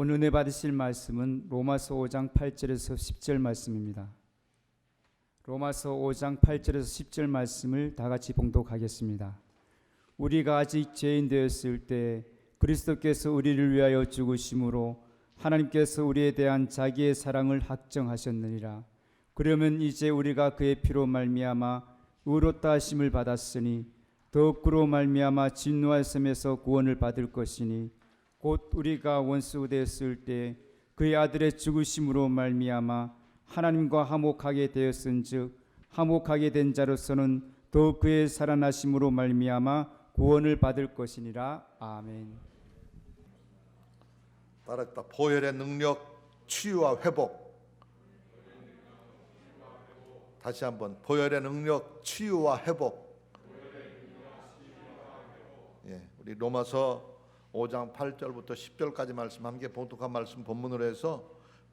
오늘 은혜 받으실 말씀은 로마서 5장 8절에서 10절 말씀입니다. 로마서 5장 8절에서 10절 말씀을 다 같이 봉독하겠습니다. 우리가 아직 죄인 되었을 때 그리스도께서 우리를 위하여 죽으심으로 하나님께서 우리에 대한 자기의 사랑을 확정하셨느니라. 그러면 이제 우리가 그의 피로 말미암아 의롭다 하심을 받았으니 더욱 그로 말미암아 진노하심에서 구원을 받을 것이니 곧 우리가 원수 되었을 때 그의 아들의 죽으심으로 말미암아 하나님과 화목하게 되었은즉 화목하게 된 자로서는 더욱 그의 살아나심으로 말미암아 구원을 받을 것이니라. 아멘. 따랐다. 보혈의 능력, 치유와 회복. 다시 한번 보혈의 능력, 치유와 회복. 우리 로마서 5장 8절부터 10절까지 말씀 함께 봉독한 말씀 본문으로 해서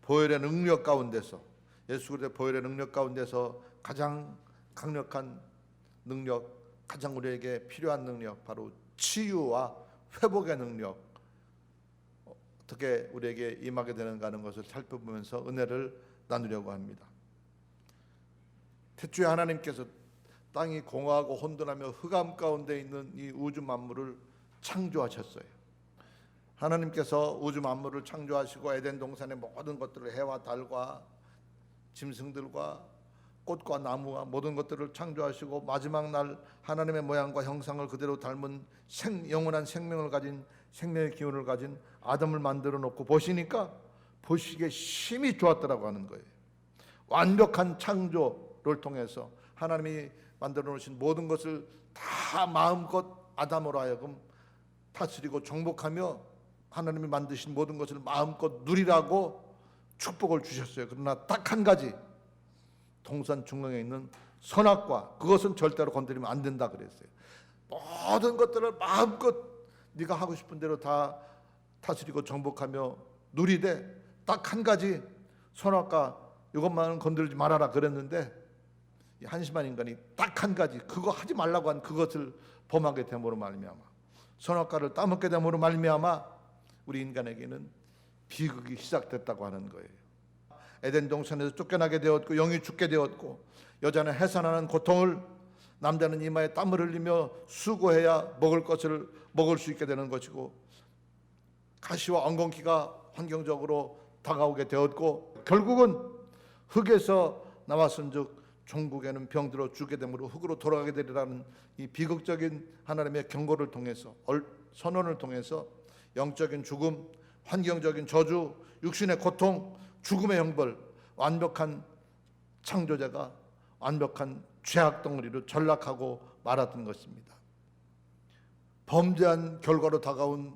보혈의 능력 가운데서 예수 그리스도의 보혈의 능력 가운데서 가장 강력한 능력, 가장 우리에게 필요한 능력, 바로 치유와 회복의 능력, 어떻게 우리에게 임하게 되는가 하는 것을 살펴보면서 은혜를 나누려고 합니다. 태초에 하나님께서 땅이 공허하고 혼돈하며 흑암 가운데 있는 이 우주 만물을 창조하셨어요. 하나님께서 우주 만물을 창조하시고 에덴 동산의 모든 것들을, 해와 달과 짐승들과 꽃과 나무와 모든 것들을 창조하시고 마지막 날 하나님의 모양과 형상을 그대로 닮은 영원한 생명을 가진, 생명의 기운을 가진 아담을 만들어 놓고 보시니까 보시기에 심히 좋았더라고 하는 거예요. 완벽한 창조를 통해서 하나님이 만들어 놓으신 모든 것을 다 마음껏 아담으로 하여금 다스리고 정복하며 하나님이 만드신 모든 것을 마음껏 누리라고 축복을 주셨어요. 그러나 딱 한 가지, 동산 중앙에 있는 선악과, 그것은 절대로 건드리면 안 된다 그랬어요. 모든 것들을 마음껏 네가 하고 싶은 대로 다 다스리고 정복하며 누리되 딱 한 가지, 선악과 이것만은 건드리지 말아라 그랬는데 이 한심한 인간이 딱 한 가지, 그거 하지 말라고 한 그것을 범하게 됨으로 말미암아, 선악과를 따먹게 됨으로 말미암아 우리 인간에게는 비극이 시작됐다고 하는 거예요. 에덴 동산에서 쫓겨나게 되었고 영이 죽게 되었고, 여자는 해산하는 고통을, 남자는 이마에 땀을 흘리며 수고해야 먹을 것을 먹을 수 있게 되는 것이고, 가시와 엉겅퀴가 환경적으로 다가오게 되었고, 결국은 흙에서 나왔은즉 종국에는 병들어 죽게 되므로 흙으로 돌아가게 되리라는 이 비극적인 하나님의 경고를 통해서, 선언을 통해서 영적인 죽음, 환경적인 저주, 육신의 고통, 죽음의 형벌, 완벽한 창조자가 완벽한 죄악 덩어리로 전락하고 말았던 것입니다. 범죄한 결과로 다가온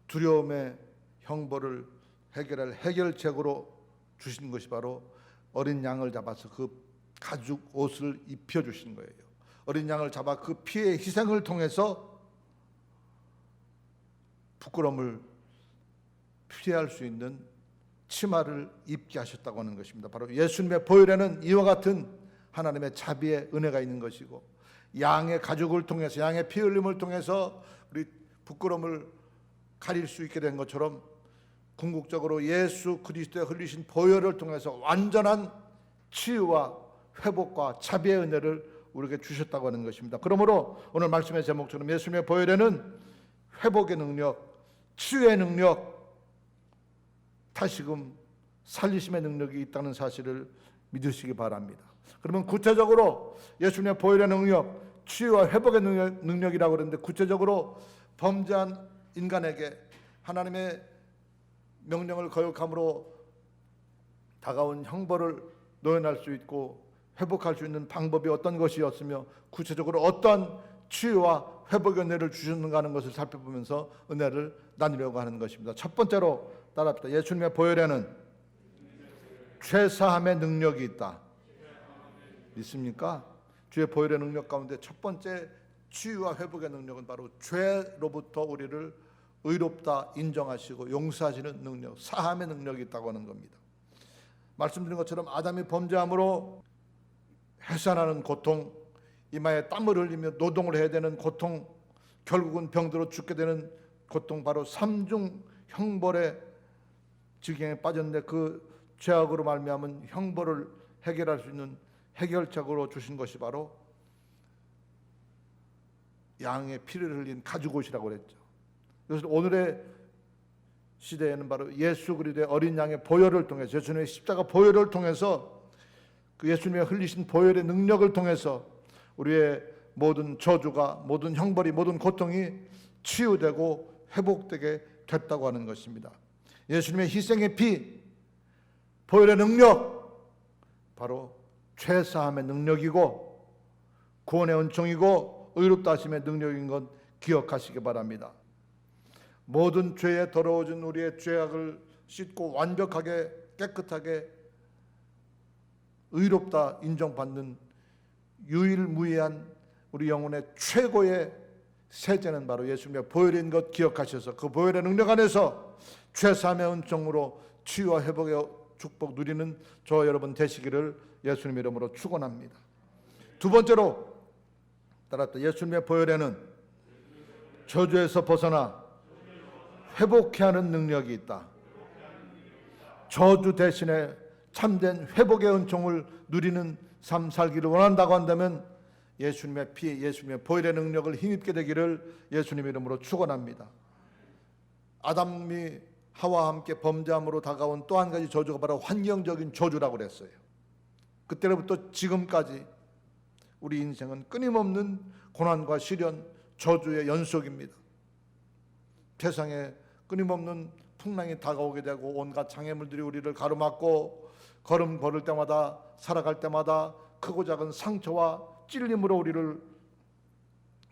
두려움의 형벌을 해결할 해결책으로 주신 것이 바로 어린 양을 잡아서 그 가죽 옷을 입혀주신 거예요. 어린 양을 잡아 그 피의 희생을 통해서 부끄러움을 피할 수 있는 치마를 입게 하셨다고 하는 것입니다. 바로 예수님의 보혈에는 이와 같은 하나님의 자비의 은혜가 있는 것이고, 양의 가죽을 통해서, 양의 피 흘림을 통해서 우리 부끄러움을 가릴 수 있게 된 것처럼 궁극적으로 예수 그리스도의 흘리신 보혈을 통해서 완전한 치유와 회복과 자비의 은혜를 우리에게 주셨다고 하는 것입니다. 그러므로 오늘 말씀의 제목처럼 예수님의 보혈에는 회복의 능력, 치유의 능력, 다시금 살리심의 능력이 있다는 사실을 믿으시기 바랍니다. 그러면 구체적으로 예수님의 보혈의 능력, 치유와 회복의 능력이라고 그러는데, 구체적으로 범죄한 인간에게 하나님의 명령을 거역함으로 다가온 형벌을 노연할 수 있고 회복할 수 있는 방법이 어떤 것이었으며, 구체적으로 어떤 치유와 회복의 은혜를 주셨는가 하는 것을 살펴보면서 은혜를 나누려고 하는 것입니다. 첫 번째로 따라합시다. 예수님의 보혈에는 죄사함의 능력이 있다. 믿습니까? 주의 보혈의 능력 가운데 첫 번째 치유와 회복의 능력은 바로 죄로부터 우리를 의롭다 인정하시고 용서하시는 능력, 사함의 능력이 있다고 하는 겁니다. 말씀드린 것처럼 아담이 범죄함으로 해산하는 고통, 이마에 땀을 흘리며 노동을 해야 되는 고통, 결국은 병들어 죽게 되는 고통, 바로 삼중 형벌의 지경에 빠졌는데 그 죄악으로 말미암은 형벌을 해결할 수 있는 해결책으로 주신 것이 바로 양의 피를 흘린 가죽옷이라고 그랬죠. 그래서 오늘의 시대에는 바로 예수 그리스도의 어린 양의 보혈을 통해서, 예수님의 십자가 보혈을 통해서, 그 예수님의 흘리신 보혈의 능력을 통해서 우리의 모든 저주가, 모든 형벌이, 모든 고통이 치유되고 회복되게 됐다고 하는 것입니다. 예수님의 희생의 피, 보혈의 능력, 바로 죄사함의 능력이고 구원의 은총이고 의롭다 하심의 능력인 것 기억하시기 바랍니다. 모든 죄에 더러워진 우리의 죄악을 씻고 완벽하게 깨끗하게 의롭다 인정받는 유일무이한 우리 영혼의 최고의 세제는 바로 예수님의 보혈인 것 기억하셔서 그 보혈의 능력 안에서 죄사함의 은총으로 치유와 회복의 축복 누리는 저와 여러분 되시기를 예수님 이름으로 축원합니다. 두 번째로 따랐다. 예수님의 보혈에는 저주에서 벗어나 회복케 하는 능력이 있다. 저주 대신에 참된 회복의 은총을 누리는 삶 살기를 원한다고 한다면 예수님의 피, 예수님의 보혈의 능력을 힘입게 되기를 예수님 이름으로 축원합니다. 아담이 하와와 함께 범죄함으로 다가온 또 한 가지 저주가 바로 환경적인 저주라고 그랬어요. 그때로부터 지금까지 우리 인생은 끊임없는 고난과 시련, 저주의 연속입니다. 세상에 끊임없는 풍랑이 다가오게 되고 온갖 장애물들이 우리를 가로막고 걸음 걸을 때마다, 살아갈 때마다 크고 작은 상처와 찔림으로 우리를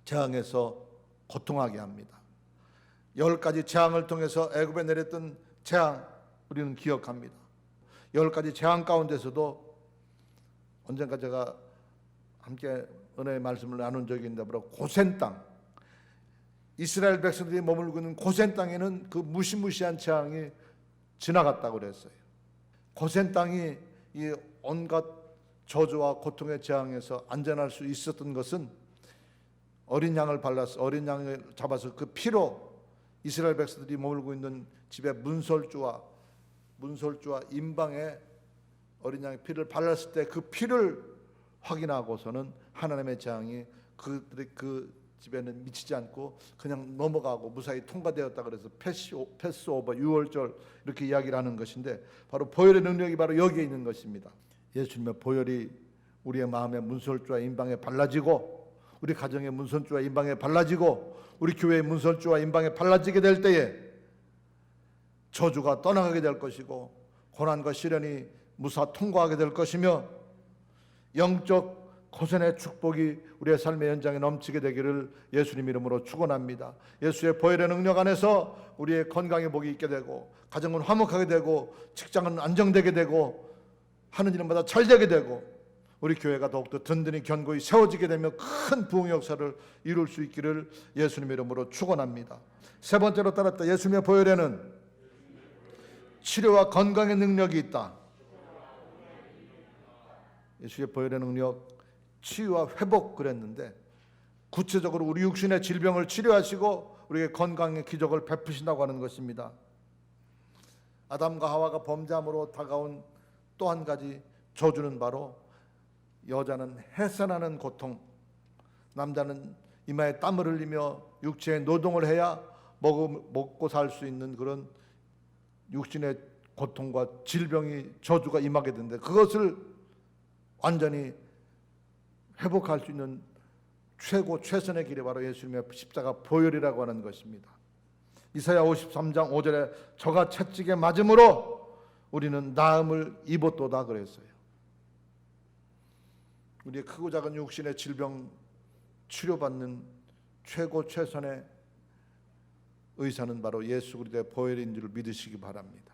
재앙에서 고통하게 합니다. 10가지 재앙을 통해서 애굽에 내렸던 재앙 우리는 기억합니다. 10가지 재앙 가운데서도 언젠가 제가 함께 은혜의 말씀을 나눈 적이 있는데 바로 고센 땅, 이스라엘 백성들이 머물고 있는 고센 땅에는 그 무시무시한 재앙이 지나갔다고 그랬어요. 고센 땅이 이 온갖 저주와 고통의 재앙에서 안전할 수 있었던 것은 어린 양을 잡아서 그 피로 이스라엘 백성들이 머물고 있는 집의 문설주와 임방에 어린 양의 피를 발랐을 때 그 피를 확인하고서는 하나님의 재앙이 그들의 그 집에는 미치지 않고 그냥 넘어가고 무사히 통과되었다 그래서 패스오버 6월절 이렇게 이야기를 하는 것인데 바로 보혈의 능력이 바로 여기에 있는 것입니다. 예수님의 보혈이 우리의 마음의 문설주와 임방에 발라지고 우리 가정의 문설주와 임방에 발라지고 우리 교회의 문설주와 임방에 발라지게 될 때에 저주가 떠나가게 될 것이고 고난과 시련이 무사 통과하게 될 것이며 영적 고센의 축복이 우리의 삶의 현장에 넘치게 되기를 예수님 이름으로 축원합니다. 예수의 보혈의 능력 안에서 우리의 건강의 복이 있게 되고 가정은 화목하게 되고 직장은 안정되게 되고 하는 일마다 잘 되게 되고 우리 교회가 더욱더 든든히 견고히 세워지게 되며 큰 부흥 역사를 이룰 수 있기를 예수님 이름으로 축원합니다. 세 번째로 따랐다. 예수님의 보혈에는 치료와 건강의 능력이 있다. 예수의 보혈의 능력, 치유와 회복 그랬는데 구체적으로 우리 육신의 질병을 치료하시고 우리의 건강의 기적을 베푸신다고 하는 것입니다. 아담과 하와가 범죄함으로 다가온 또 한 가지 저주는 바로 여자는 해산하는 고통, 남자는 이마에 땀을 흘리며 육체의 노동을 해야 먹고 살 수 있는 그런 육신의 고통과 질병이 저주가 임하게 되는데 그것을 완전히 회복할 수 있는 최선의 길이 바로 예수님의 십자가 보혈이라고 하는 것입니다. 이사야 53장 5절에 저가 채찍에 맞음으로 우리는 나음을 입었도다 그랬어요. 우리의 크고 작은 육신의 질병 치료받는 최선의 의사는 바로 예수 그리스도의 보혈인 줄 믿으시기 바랍니다.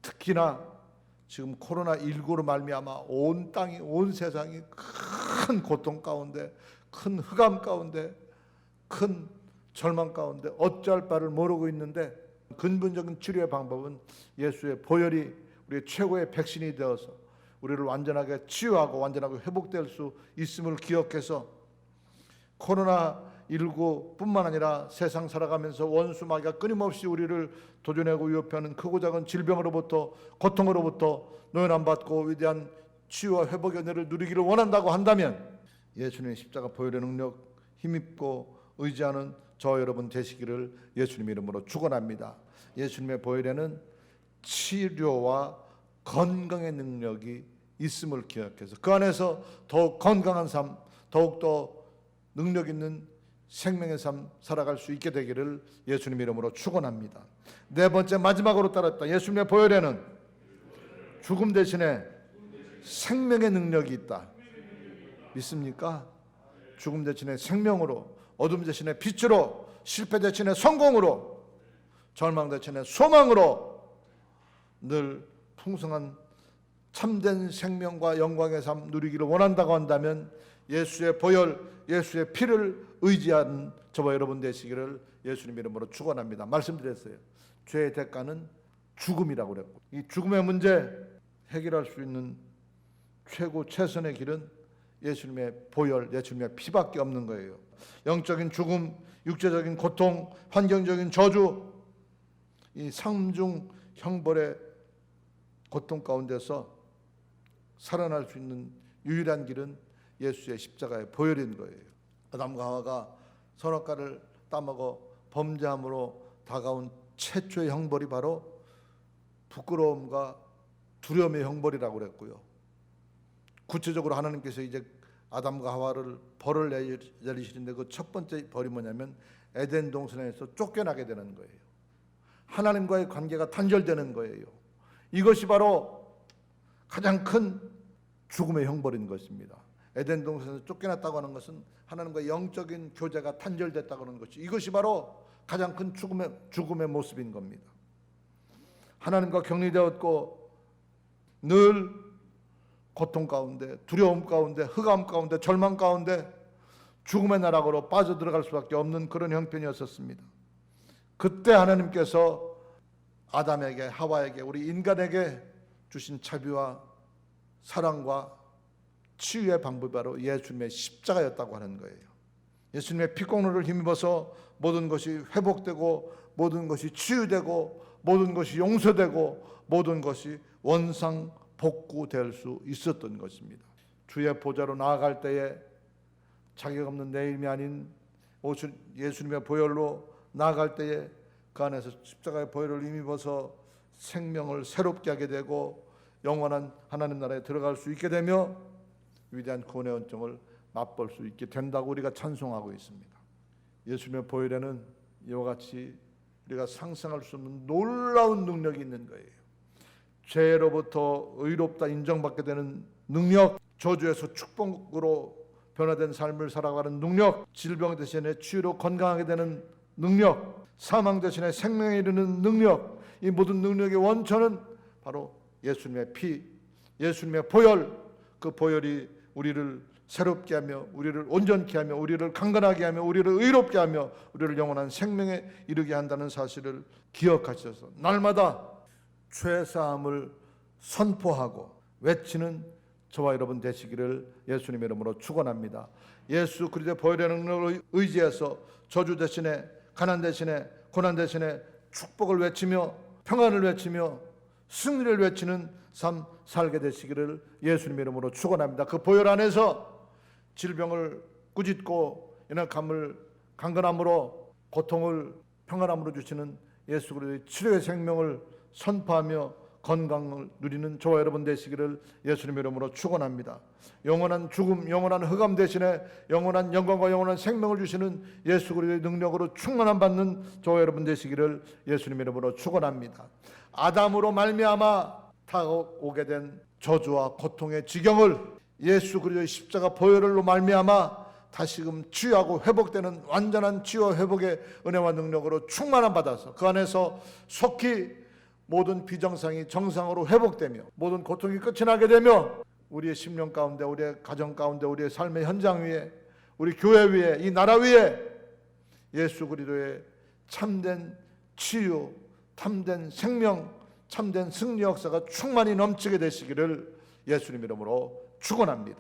특히나 지금 코로나19로 말미암아 온 땅이, 온 세상이 큰 고통 가운데, 큰 흑암 가운데, 큰 절망 가운데 어찌할 바를 모르고 있는데 근본적인 치료의 방법은 예수의 보혈이 우리의 최고의 백신이 되어서 우리를 완전하게 치유하고 완전하게 회복될 수 있음을 기억해서 코로나 19뿐만 아니라 세상 살아가면서 원수 마귀가 끊임없이 우리를 도전하고 위협하는 크고 작은 질병으로부터, 고통으로부터 노연함 받고 위대한 치유와 회복의 은혜를 누리기를 원한다고 한다면 예수님의 십자가 보혈의 능력 힘입고 의지하는 저 여러분 되시기를 예수님 이름으로 축원합니다. 예수님의 보혈에는 치료와 건강의 능력이 있음을 기억해서 그 안에서 더욱 건강한 삶, 더욱더 능력 있는 생명의 삶 살아갈 수 있게 되기를 예수님 이름으로 축원합니다. 네 번째, 마지막으로 따랐다. 예수님의 보혈에는 죽음 대신에 생명의 능력이 있다. 믿습니까? 죽음 대신에 생명으로, 어둠 대신에 빛으로, 실패 대신에 성공으로, 절망 대신에 소망으로 늘 풍성한 참된 생명과 영광의 삶 누리기를 원한다고 한다면 예수의 보혈, 예수의 피를 의지하는 저와 여러분 되시기를 예수님 이름으로 축원합니다. 말씀드렸어요. 죄의 대가는 죽음이라고 그랬고, 이 죽음의 문제 해결할 수 있는 최고 최선의 길은 예수님의 보혈, 예수님의 피밖에 없는 거예요. 영적인 죽음, 육체적인 고통, 환경적인 저주, 이 삼중 형벌의 고통 가운데서 살아날 수 있는 유일한 길은 예수의 십자가의 보혈인 거예요. 아담과 하와가 선악과를 따먹어 범죄함으로 다가온 최초의 형벌이 바로 부끄러움과 두려움의 형벌이라고 그랬고요. 구체적으로 하나님께서 이제 아담과 하와를 벌을 내리시는데 그 첫 번째 벌이 뭐냐면 에덴 동산에서 쫓겨나게 되는 거예요. 하나님과의 관계가 단절되는 거예요. 이것이 바로 가장 큰 죽음의 형벌인 것입니다. 에덴 동산에서 쫓겨났다고 하는 것은 하나님과 영적인 교제가 단절됐다고 하는 것이, 이것이 바로 가장 큰 죽음의 모습인 겁니다. 하나님과 격리되었고 늘 고통 가운데, 두려움 가운데, 흑암 가운데, 절망 가운데 죽음의 나락으로 빠져들어갈 수밖에 없는 그런 형편이었었습니다. 그때 하나님께서 아담에게, 하와에게, 우리 인간에게 주신 자비와 사랑과 치유의 방법이 바로 예수님의 십자가였다고 하는 거예요. 예수님의 피공로를 힘입어서 모든 것이 회복되고, 모든 것이 치유되고, 모든 것이 용서되고, 모든 것이 원상 복구될 수 있었던 것입니다. 주의 보좌로 나아갈 때에 자격 없는 내 힘이 아닌 예수님의 보혈로 나아갈 때에 그 안에서 십자가의 보혈을 힘입어서 생명을 새롭게 하게 되고 영원한 하나님 나라에 들어갈 수 있게 되며 위대한 구원의恩정을 맛볼 수 있게 된다고 우리가 찬송하고 있습니다. 예수님의 보혈에는 이와 같이 우리가 상상할 수 없는 놀라운 능력이 있는 거예요. 죄로부터 의롭다 인정받게 되는 능력, 저주에서 축복으로 변화된 삶을 살아가는 능력, 질병 대신에 치유로 건강하게 되는 능력, 사망 대신에 생명에 이르는 능력, 이 모든 능력의 원천은 바로 예수님의 피, 예수님의 보혈, 그 보혈이 우리를 새롭게 하며 우리를 온전케 하며 우리를 강건하게 하며 우리를 의롭게 하며 우리를 영원한 생명에 이르게 한다는 사실을 기억하셔서 날마다 죄사함을 선포하고 외치는 저와 여러분 되시기를 예수님의 이름으로 축원합니다. 예수 그리스도의 보혈의 능력을 의지해서 저주 대신에, 가난 대신에, 고난 대신에 축복을 외치며 평안을 외치며 승리를 외치는 삶 살게 되시기를 예수님의 이름으로 축원합니다. 그 보혈 안에서 질병을 꾸짖고 연약함을 강건함으로, 고통을 평안함으로 주시는 예수 그리스도의 치료의 생명을 선포하며 건강을 누리는 저와 여러분 되시기를 예수님의 이름으로 축원합니다. 영원한 죽음, 영원한 흑암 대신에 영원한 영광과 영원한 생명을 주시는 예수 그리스도의 능력으로 충만함 받는 저와 여러분 되시기를 예수님의 이름으로 축원합니다. 아담으로 말미암아 다가오게 된 저주와 고통의 지경을 예수 그리스도의 십자가 보혈로 말미암아 다시금 치유하고 회복되는 완전한 치유와 회복의 은혜와 능력으로 충만함 받아서 그 안에서 속히 모든 비정상이 정상으로 회복되며 모든 고통이 끝이 나게 되며 우리의 심령 가운데, 우리의 가정 가운데, 우리의 삶의 현장 위에, 우리 교회 위에, 이 나라 위에 예수 그리스도의 참된 치유, 참된 생명, 참된 승리 역사가 충만히 넘치게 되시기를 예수님 이름으로 축원합니다.